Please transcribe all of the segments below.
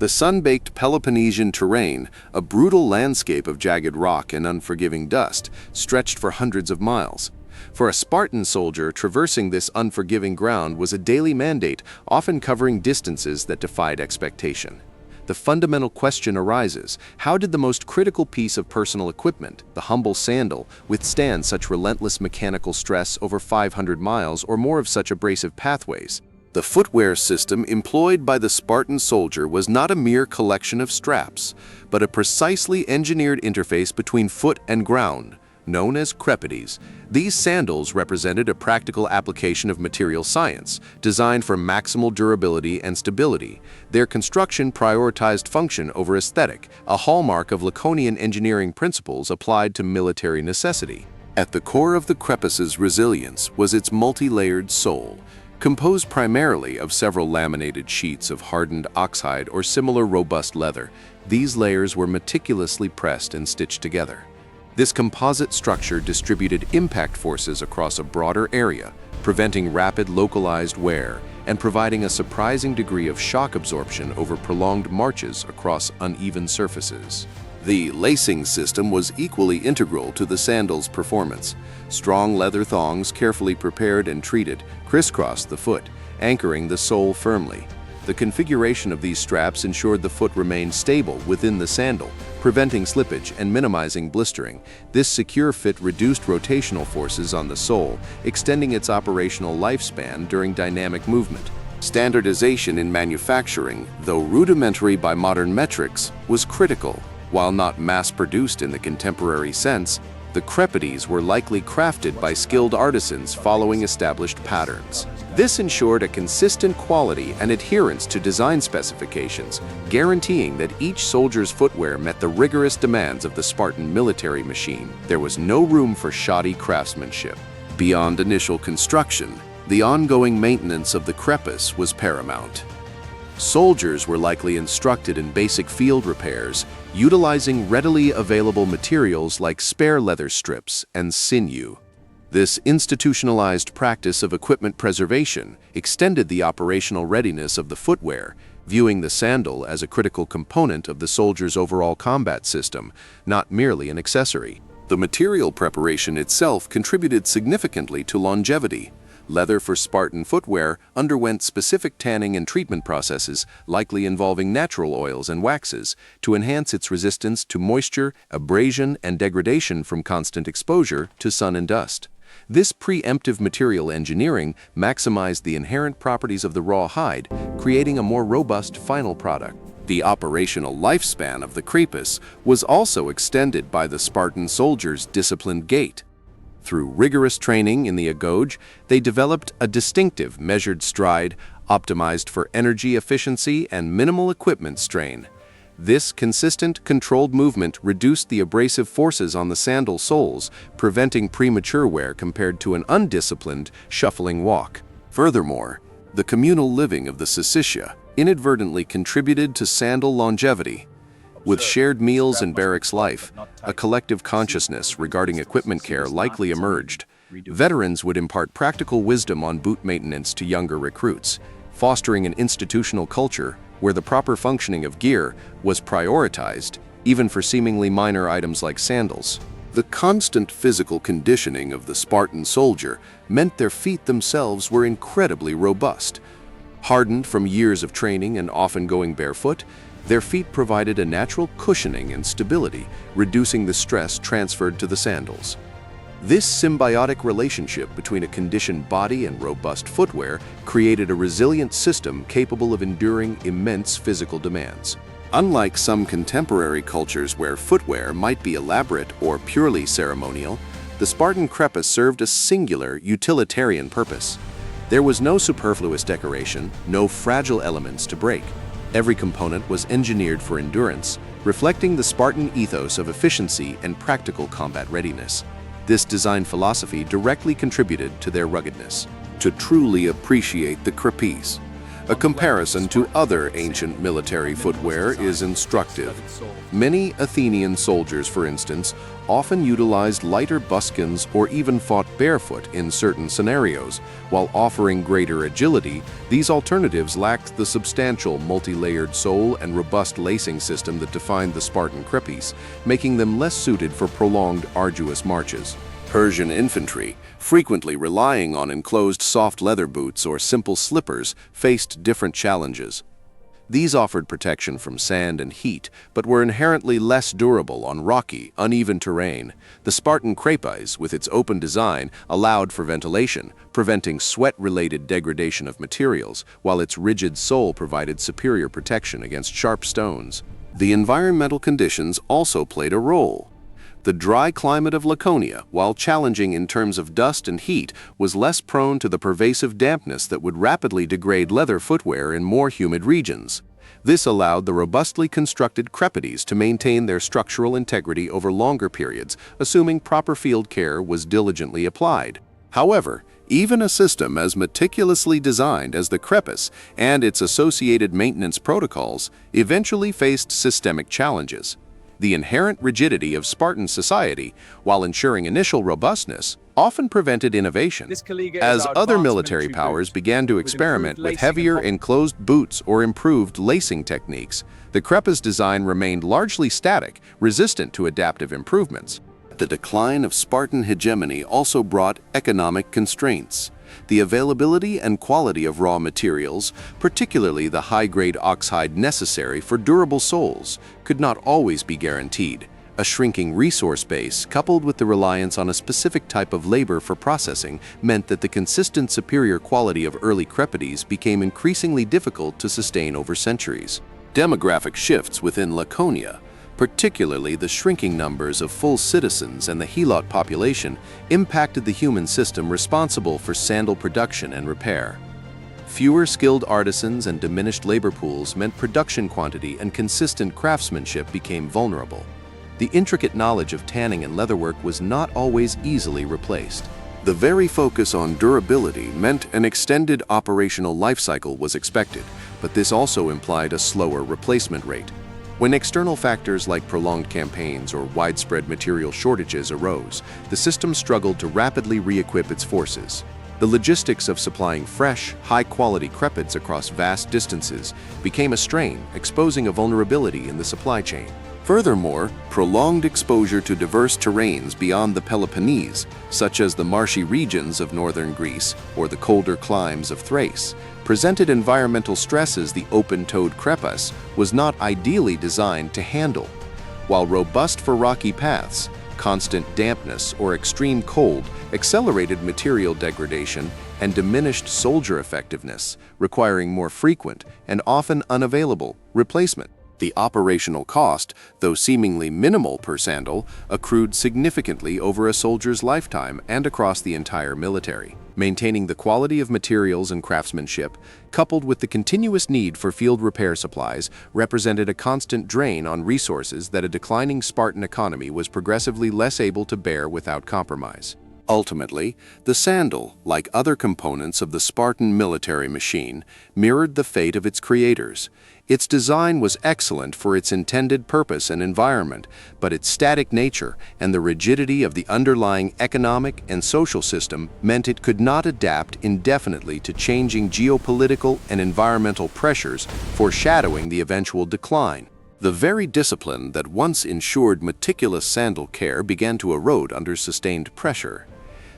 The sun-baked Peloponnesian terrain, a brutal landscape of jagged rock and unforgiving dust, stretched for hundreds of miles. For a Spartan soldier, traversing this unforgiving ground was a daily mandate, often covering distances that defied expectation. The fundamental question arises: how did the most critical piece of personal equipment, the humble sandal, withstand such relentless mechanical stress over 500 miles or more of such abrasive pathways? The footwear system employed by the Spartan soldier was not a mere collection of straps, but a precisely engineered interface between foot and ground, known as krepis. These sandals represented a practical application of material science, designed for maximal durability and stability. Their construction prioritized function over aesthetic, a hallmark of Laconian engineering principles applied to military necessity. At the core of the krepis's resilience was its multi-layered sole, composed primarily of several laminated sheets of hardened oxhide or similar robust leather. These layers were meticulously pressed and stitched together. This composite structure distributed impact forces across a broader area, preventing rapid localized wear and providing a surprising degree of shock absorption over prolonged marches across uneven surfaces. The lacing system was equally integral to the sandal's performance. Strong leather thongs, carefully prepared and treated, crisscrossed the foot, anchoring the sole firmly. The configuration of these straps ensured the foot remained stable within the sandal, preventing slippage and minimizing blistering. This secure fit reduced rotational forces on the sole, extending its operational lifespan during dynamic movement. Standardization in manufacturing, though rudimentary by modern metrics, was critical. While not mass-produced in the contemporary sense, the krepis were likely crafted by skilled artisans following established patterns. This ensured a consistent quality and adherence to design specifications, guaranteeing that each soldier's footwear met the rigorous demands of the Spartan military machine. There was no room for shoddy craftsmanship. Beyond initial construction, the ongoing maintenance of the krepis was paramount. Soldiers were likely instructed in basic field repairs, utilizing readily available materials like spare leather strips and sinew. This institutionalized practice of equipment preservation extended the operational readiness of the footwear, viewing the sandal as a critical component of the soldier's overall combat system, not merely an accessory. The material preparation itself contributed significantly to longevity. Leather for Spartan footwear underwent specific tanning and treatment processes, likely involving natural oils and waxes, to enhance its resistance to moisture, abrasion, and degradation from constant exposure to sun and dust. This preemptive material engineering maximized the inherent properties of the raw hide, creating a more robust final product. The operational lifespan of the krepis was also extended by the Spartan soldiers' disciplined gait. Through rigorous training in the Agoge, they developed a distinctive measured stride, optimized for energy efficiency and minimal equipment strain. This consistent, controlled movement reduced the abrasive forces on the sandal soles, preventing premature wear compared to an undisciplined, shuffling walk. Furthermore, the communal living of the Sicilia inadvertently contributed to sandal longevity. With shared meals and barracks life, a collective consciousness regarding equipment care likely emerged. Veterans would impart practical wisdom on boot maintenance to younger recruits, fostering an institutional culture where the proper functioning of gear was prioritized, even for seemingly minor items like sandals. The constant physical conditioning of the Spartan soldier meant their feet themselves were incredibly robust. Hardened from years of training and often going barefoot, their feet provided a natural cushioning and stability, reducing the stress transferred to the sandals. This symbiotic relationship between a conditioned body and robust footwear created a resilient system capable of enduring immense physical demands. Unlike some contemporary cultures where footwear might be elaborate or purely ceremonial, the Spartan krepis served a singular utilitarian purpose. There was no superfluous decoration, no fragile elements to break. Every component was engineered for endurance, reflecting the Spartan ethos of efficiency and practical combat readiness. This design philosophy directly contributed to their ruggedness. To truly appreciate the krepis, A comparison to other ancient military footwear is instructive. Many Athenian soldiers, for instance, often utilized lighter buskins or even fought barefoot in certain scenarios. While offering greater agility, these alternatives lacked the substantial multi-layered sole and robust lacing system that defined the Spartan krepis, making them less suited for prolonged, arduous marches. Persian infantry, frequently relying on enclosed soft leather boots or simple slippers, faced different challenges. These offered protection from sand and heat, but were inherently less durable on rocky, uneven terrain. The Spartan krepis, with its open design, allowed for ventilation, preventing sweat-related degradation of materials, while its rigid sole provided superior protection against sharp stones. The environmental conditions also played a role. The dry climate of Laconia, while challenging in terms of dust and heat, was less prone to the pervasive dampness that would rapidly degrade leather footwear in more humid regions. This allowed the robustly constructed krepis to maintain their structural integrity over longer periods, assuming proper field care was diligently applied. However, even a system as meticulously designed as the krepis and its associated maintenance protocols eventually faced systemic challenges. The inherent rigidity of Spartan society, while ensuring initial robustness, often prevented innovation. As other military powers began to experiment with heavier enclosed boots or improved lacing techniques, the krepis design remained largely static, resistant to adaptive improvements. The decline of Spartan hegemony also brought economic constraints. The availability and quality of raw materials, particularly the high-grade oxhide necessary for durable soles, could not always be guaranteed. A shrinking resource base, coupled with the reliance on a specific type of labor for processing, meant that the consistent superior quality of early krepis became increasingly difficult to sustain over centuries. Demographic shifts within Laconia, particularly the shrinking numbers of full citizens and the helot population, impacted the human system responsible for sandal production and repair. Fewer skilled artisans and diminished labor pools meant production quantity and consistent craftsmanship became vulnerable. The intricate knowledge of tanning and leatherwork was not always easily replaced. The very focus on durability meant an extended operational life cycle was expected, but this also implied a slower replacement rate. When external factors like prolonged campaigns or widespread material shortages arose, the system struggled to rapidly re-equip its forces. The logistics of supplying fresh, high-quality krepis across vast distances became a strain, exposing a vulnerability in the supply chain. Furthermore, prolonged exposure to diverse terrains beyond the Peloponnese, such as the marshy regions of northern Greece or the colder climes of Thrace, presented environmental stresses the open-toed krepis was not ideally designed to handle. While robust for rocky paths, constant dampness or extreme cold accelerated material degradation and diminished soldier effectiveness, requiring more frequent and often unavailable replacement. The operational cost, though seemingly minimal per sandal, accrued significantly over a soldier's lifetime and across the entire military. Maintaining the quality of materials and craftsmanship, coupled with the continuous need for field repair supplies, represented a constant drain on resources that a declining Spartan economy was progressively less able to bear without compromise. Ultimately, the sandal, like other components of the Spartan military machine, mirrored the fate of its creators. Its design was excellent for its intended purpose and environment, but its static nature and the rigidity of the underlying economic and social system meant it could not adapt indefinitely to changing geopolitical and environmental pressures, foreshadowing the eventual decline. The very discipline that once ensured meticulous sandal care began to erode under sustained pressure.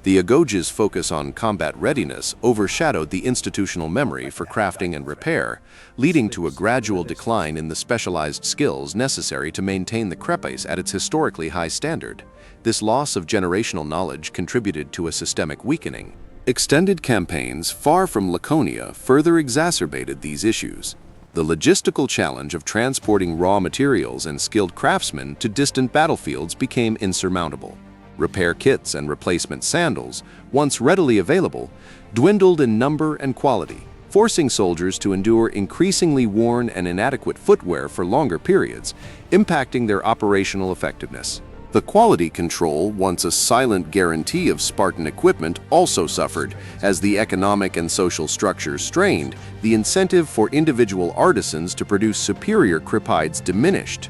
The Agoge's focus on combat readiness overshadowed the institutional memory for crafting and repair, leading to a gradual decline in the specialized skills necessary to maintain the krepis at its historically high standard. This loss of generational knowledge contributed to a systemic weakening. Extended campaigns far from Laconia further exacerbated these issues. The logistical challenge of transporting raw materials and skilled craftsmen to distant battlefields became insurmountable. Repair kits and replacement sandals, once readily available, dwindled in number and quality, forcing soldiers to endure increasingly worn and inadequate footwear for longer periods, impacting their operational effectiveness. The quality control, once a silent guarantee of Spartan equipment, also suffered. As the economic and social structures strained, the incentive for individual artisans to produce superior krepides diminished.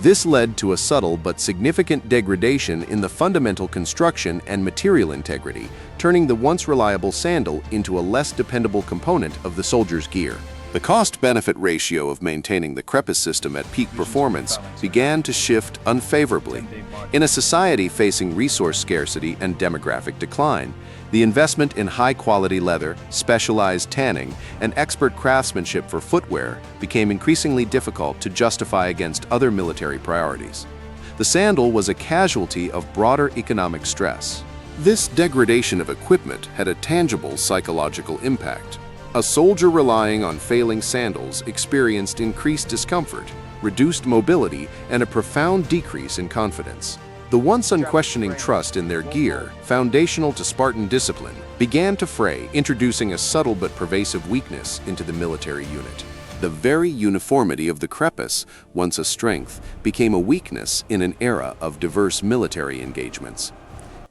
This led to a subtle but significant degradation in the fundamental construction and material integrity, turning the once reliable sandal into a less dependable component of the soldier's gear. The cost-benefit ratio of maintaining the krepis system at peak performance began to shift unfavorably. In a society facing resource scarcity and demographic decline, the investment in high-quality leather, specialized tanning, and expert craftsmanship for footwear became increasingly difficult to justify against other military priorities. The sandal was a casualty of broader economic stress. This degradation of equipment had a tangible psychological impact. A soldier relying on failing sandals experienced increased discomfort, reduced mobility, and a profound decrease in confidence. The once unquestioning trust in their gear, foundational to Spartan discipline, began to fray, introducing a subtle but pervasive weakness into the military unit. The very uniformity of the krepis, once a strength, became a weakness in an era of diverse military engagements.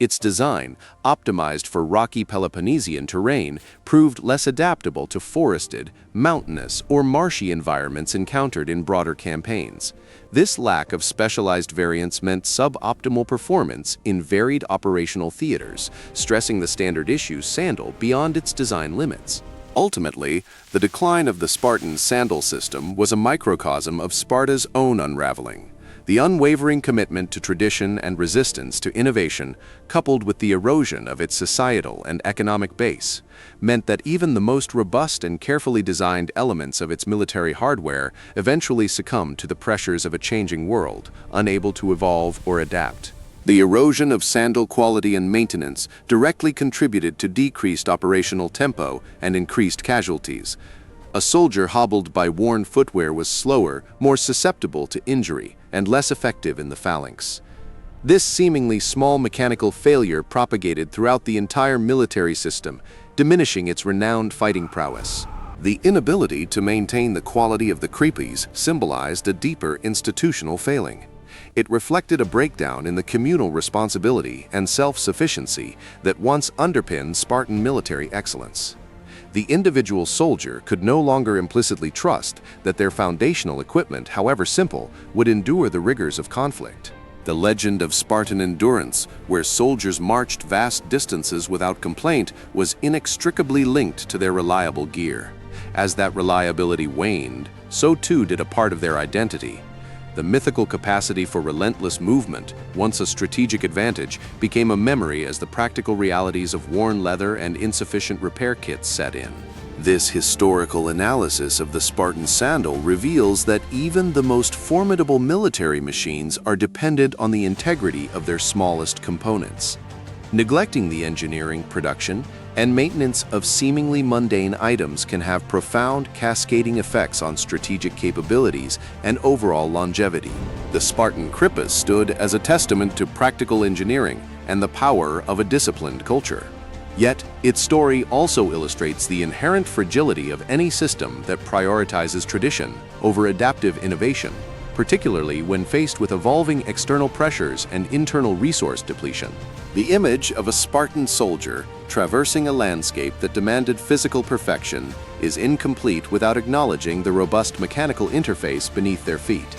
Its design, optimized for rocky Peloponnesian terrain, proved less adaptable to forested, mountainous, or marshy environments encountered in broader campaigns. This lack of specialized variants meant suboptimal performance in varied operational theaters, stressing the standard-issue sandal beyond its design limits. Ultimately, the decline of the Spartan sandal system was a microcosm of Sparta's own unraveling. The unwavering commitment to tradition and resistance to innovation, coupled with the erosion of its societal and economic base, meant that even the most robust and carefully designed elements of its military hardware eventually succumbed to the pressures of a changing world, unable to evolve or adapt. The erosion of sandal quality and maintenance directly contributed to decreased operational tempo and increased casualties. A soldier hobbled by worn footwear was slower, more susceptible to injury, and less effective in the phalanx. This seemingly small mechanical failure propagated throughout the entire military system, diminishing its renowned fighting prowess. The inability to maintain the quality of the krepis symbolized a deeper institutional failing. It reflected a breakdown in the communal responsibility and self-sufficiency that once underpinned Spartan military excellence. The individual soldier could no longer implicitly trust that their foundational equipment, however simple, would endure the rigors of conflict. The legend of Spartan endurance, where soldiers marched vast distances without complaint, was inextricably linked to their reliable gear. As that reliability waned, so too did a part of their identity. The mythical capacity for relentless movement, once a strategic advantage, became a memory as the practical realities of worn leather and insufficient repair kits set in. This historical analysis of the Spartan sandal reveals that even the most formidable military machines are dependent on the integrity of their smallest components. Neglecting the engineering, production, and maintenance of seemingly mundane items can have profound cascading effects on strategic capabilities and overall longevity. The Spartan krepis stood as a testament to practical engineering and the power of a disciplined culture. Yet, its story also illustrates the inherent fragility of any system that prioritizes tradition over adaptive innovation, particularly when faced with evolving external pressures and internal resource depletion. The image of a Spartan soldier traversing a landscape that demanded physical perfection is incomplete without acknowledging the robust mechanical interface beneath their feet.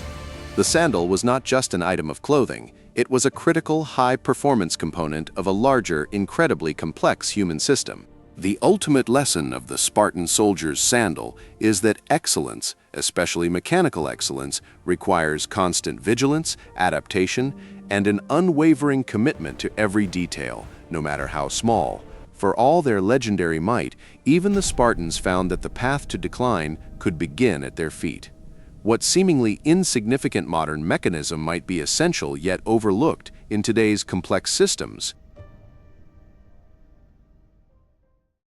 The sandal was not just an item of clothing, it was a critical, high-performance component of a larger, incredibly complex human system. The ultimate lesson of the Spartan soldier's sandal is that excellence, especially mechanical excellence, requires constant vigilance, adaptation, and an unwavering commitment to every detail, no matter how small. For all their legendary might, even the Spartans found that the path to decline could begin at their feet. What seemingly insignificant modern mechanism might be essential yet overlooked in today's complex systems